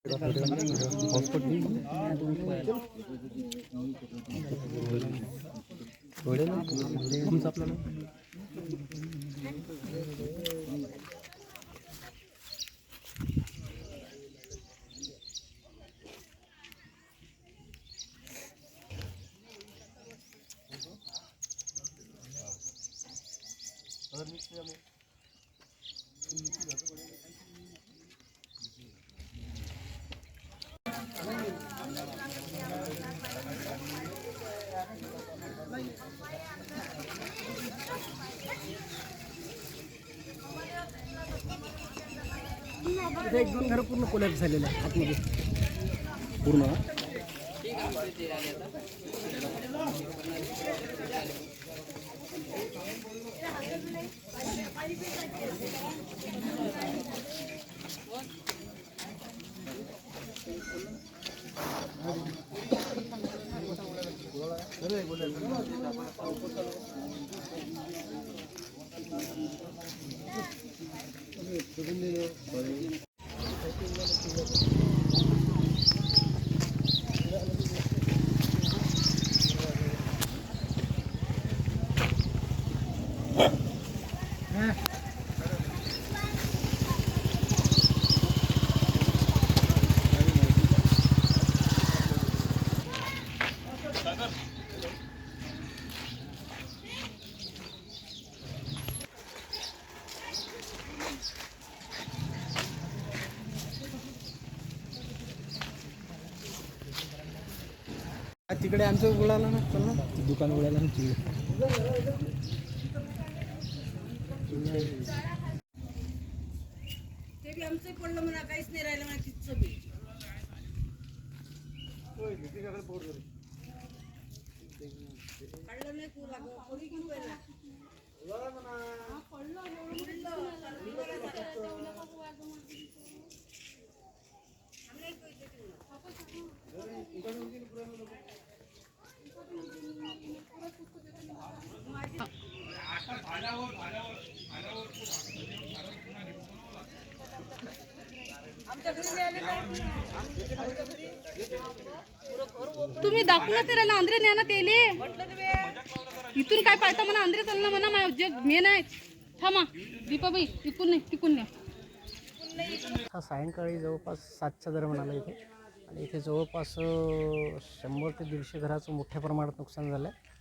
एक दोन घर पूर्ण कोलॅप्स झालेलं आहे आतमध्ये पूर्ण. तिकडे आमचं उडाला ना, चल ना दुकान उडाला ना तिकडे. ते बी आमचं पडलं म्हणा, काहीच नाही राहिलं म्हणा तिथचं बी. काढलं नाही पूर लागलं, कोणी घेऊन गेला? तुम्ही दाखवून ते राहिला आंध्रे न्या ना तेले इथून काय पाहता म्हणा आंध्रे चालना म्हणा माझ्या जे मेन आहे. थांबा दीपाबाई तिकून नाही तिकून न्या. हा सायंकाळी जवळपास 7च्या दरम्यान आला इथे आणि इथे जवळपास 100 ते 150 घराचं मोठ्या प्रमाणात नुकसान झालं आहे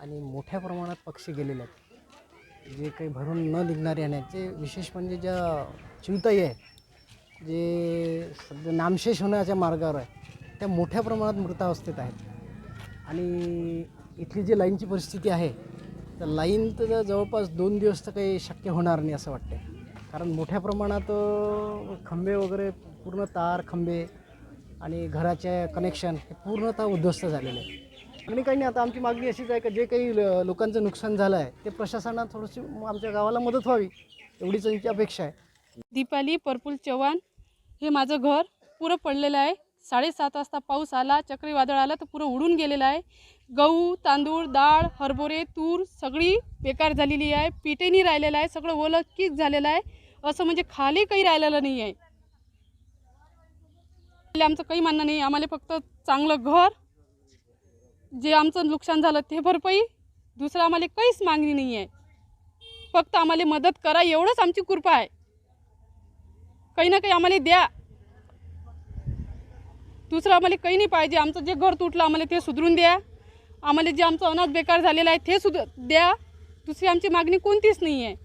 आणि मोठ्या प्रमाणात पक्षी गेलेले आहेत. जे काही भरून न निघणारे येण्याचे विशेष म्हणजे ज्या चिवताई आहे जे सध्या नामशेष होण्याच्या मार्गावर आहे त्या मोठ्या प्रमाणात मृतावस्थेत आहेत. आणि इथली जी लाईनची परिस्थिती आहे तर लाईन तर जवळपास 2 दिवस तर काही शक्य होणार नाही असं वाटते. कारण मोठ्या प्रमाणात खंबे वगैरे पूर्ण तार खंबे आणि घराचे कनेक्शन हे पूर्णतः उद्ध्वस्त झालेले आहे. आणि काही नाही, आता आमची मागणी अशीच आहे की जे काही लोकांचं नुकसान झालं आहे ते प्रशासनात थोडीशी आमच्या गावाला मदत व्हावी एवढीच आमची अपेक्षा आहे. दीपाली परपुल चव्हाण, हे माझं घर पुरं पडलेलं आहे. 7:30 वाजता पाऊस आला, चक्रीवादळ आलं तर पुरं उडून गेलेलं आहे. गहू तांदूळ डाळ हरभरे तूर सगळी बेकार झालेली आहे. पीठही राहिलेलं आहे, सगळं ओलं कीच झालेलं आहे. असं म्हणजे खाली काही राहिलेलं नाही आहे. आमचं काही म्हणणं नाही, आम्हाला फक्त चांगलं घर, जे आमचं नुकसान झालं ते भरपाई, दुसरं आम्हाला काहीच मागणी नाही आहे. फक्त आम्हाला मदत करा एवढंच आमची कृपा आहे. काही ना काही आम्हाला द्या, दुसरं आम्हाला काही नाही पाहिजे. आमचं जे घर तुटलं आम्हाला ते सुधरून द्या. आम्हाला जे आमचं अनाज बेकार झालेलं आहे ते सुद्धा द्या. दुसरी आमची मागणी कोणतीच नाही आहे.